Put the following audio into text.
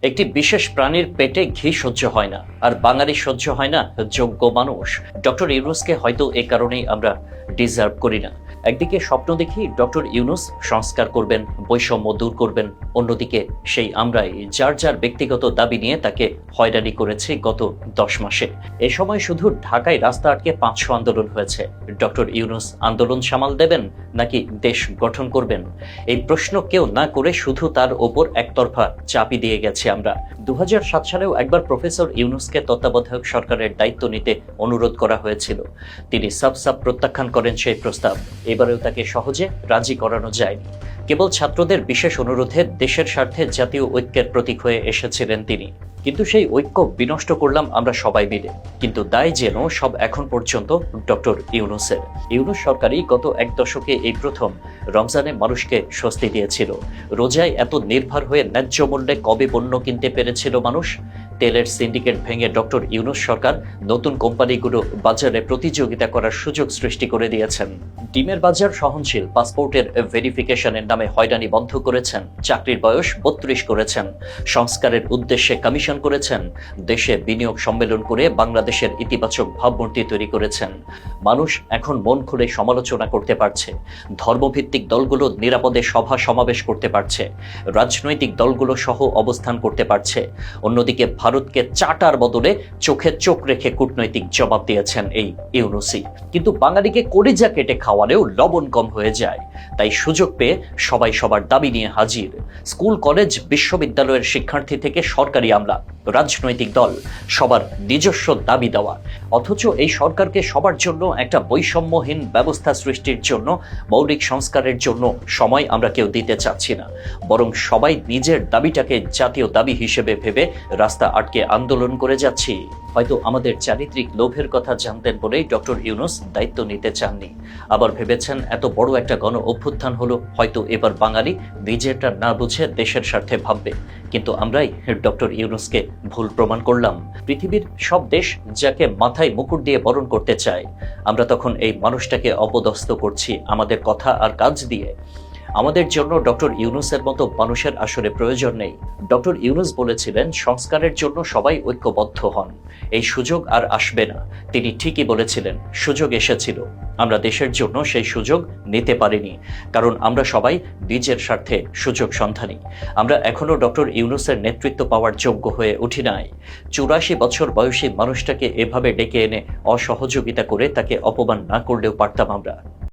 একটি বিশেষ প্রাণীর পেটে ঘি সহ্য হয় না, আর বাঙালি সহ্য হয় না যোগ্য মানুষ। ডক্টর ইউনূসকে হয়তো এ কারণেই আমরা ডিজার্ভ করি না। একদিকে স্বপ্ন দেখি ডক্টর ইউনূস সংস্কার করবেন, বৈষম্য দূর করবেন, অন্যদিকে সেই আমরাই যার যার ব্যক্তিগত দাবি নিয়ে তাকে হয়রানি করেছি গত 10 মাসে। এ সময় শুধু ঢাকায় রাস্তা আটকে 500 আন্দোলন হয়েছে। ডক্টর ইউনূস আন্দোলন সামাল দেবেন নাকি দেশ গঠন করবেন, এই প্রশ্ন কেউ না করে শুধু তার ওপর একতরফা চাপই দিয়ে গেছে আমরা। 2007 সালেও একবার প্রফেসর ইউনূসকে তত্ত্বাবধায়ক সরকারের দায়িত্ব নিতে অনুরোধ করা হয়েছিল। তিনি সাফ প্রত্যাখ্যান করেন সেই প্রস্তাব। এবারেও তাকে সহজে রাজি করানো যায়নি। কেবল ছাত্রদের বিশেষ অনুরোধে দেশের স্বার্থে জাতীয় ঐক্যের প্রতীক হয়ে এসেছিলেন তিনি। কিন্তু সেই ঐক্য বিনষ্ট করলাম আমরা সবাই মিলে। কিন্তু দায় যেন সব এখন পর্যন্ত ডক্টর ইউনূসের। ইউনূস সরকারই গত 1 দশকে এই প্রথম রমজানে মানুষকে স্বস্তি দিয়েছিল। রোজায় এত নির্ভর হয়ে ন্যায্য মূল্যে কবে পণ্য কিনতে পেরেছিল মানুষ? তেলের সিন্ডিকেট ভেঙে ডক্টর ইউনূস সরকার নতুন কোম্পানিগুলো বাজারে প্রতিযোগিতা করার সুযোগ সৃষ্টি করে দিয়েছেন। ডিমের বাজার সহনশীল, পাসপোর্টের ভেরিফিকেশনের নামে হয়রানি বন্ধ করেছেন, চাকরির বয়স 32 করেছেন, সংস্কারের উদ্দেশ্যে কমিশন করেছেন, দেশে বিনিয়োগ সম্মেলন করে বাংলাদেশের ইতিবাচক ভাবমূর্তি তৈরি করেছেন। মানুষ এখন মন খুলে সমালোচনা করতে পারছে, ধর্মভিত্তিক দলগুলো নিরাপদে সভা সমাবেশ করতে পারছে, রাজনৈতিক দলগুলো সহ অবস্থান করতে পারছে। অন্যদিকে ভারতকে চাটার বদলে চোখে চোখ রেখে কূটনৈতিক জবাব দিয়েছেন এই ইউনূসই। কিন্তু বাঙালিকে কলিজা কেটে খাওয়ালেও লবণ কম হয়ে যায়। তাই সুযোগ পেয়ে সবাই সবার দাবি নিয়ে হাজির। স্কুল, কলেজ, বিশ্ববিদ্যালয়ের শিক্ষার্থী থেকে সরকারি আমলা, রাজনৈতিক দল, সবার নিজস্ব দাবি দেওয়া। অথচ এই সরকারকে সবার জন্য একটা বৈষম্যহীন ব্যবস্থা সৃষ্টির জন্য, মৌলিক সংস্কারের জন্য সময় আমরা কেউ দিতে চাচ্ছি না। বরং সবাই নিজের দাবিটাকে জাতীয় দাবি হিসেবে ভেবে রাস্তা আটকে আন্দোলন করে যাচ্ছি। হয়তো আমাদের চারিত্রিক লোভের কথা জানতেন বলেই ডক্টর ইউনূস দায়িত্ব নিতে চাননি। আবার ভেবেছেন এত বড় একটা গণ অভ্যুত্থান হলো, হয়তো এবার বাঙালি নিজেরটা না বুঝে দেশের স্বার্থে ভাববে। কিন্তু আমরাই ডক্টর ইউনূসকে ভুল প্রমাণ করলাম। পৃথিবীর সব দেশ যাকে মাথায় মুকুট দিয়ে বরণ করতে চায়, আমরা তখন এই মানুষটাকে অপদস্থ করছি আমাদের কথা আর কাজ দিয়ে। আমাদের জন্য ডক্টর ইউনূসের মতো মানুষের আসলে প্রয়োজন নেই। ডক্টর ইউনূস বলেছিলেন সংস্কারের জন্য সবাই ঐক্যবদ্ধ হন, এই সুযোগ আর আসবে না। তিনি ঠিকই বলেছিলেন, সুযোগ এসেছিল, আমরা দেশের জন্য সেই সুযোগ নিতে পারিনি, কারণ আমরা সবাই নিজের স্বার্থে সুযোগ সন্ধানী। আমরা এখনো ডক্টর ইউনূসের নেতৃত্ব পাওয়ার যোগ্য হয়ে উঠি নাই। 84 বছর বয়সী মানুষটাকে এভাবে ডেকে এনে অসহযোগিতা করে তাকে অপমান না করলেও পারতাম আমরা।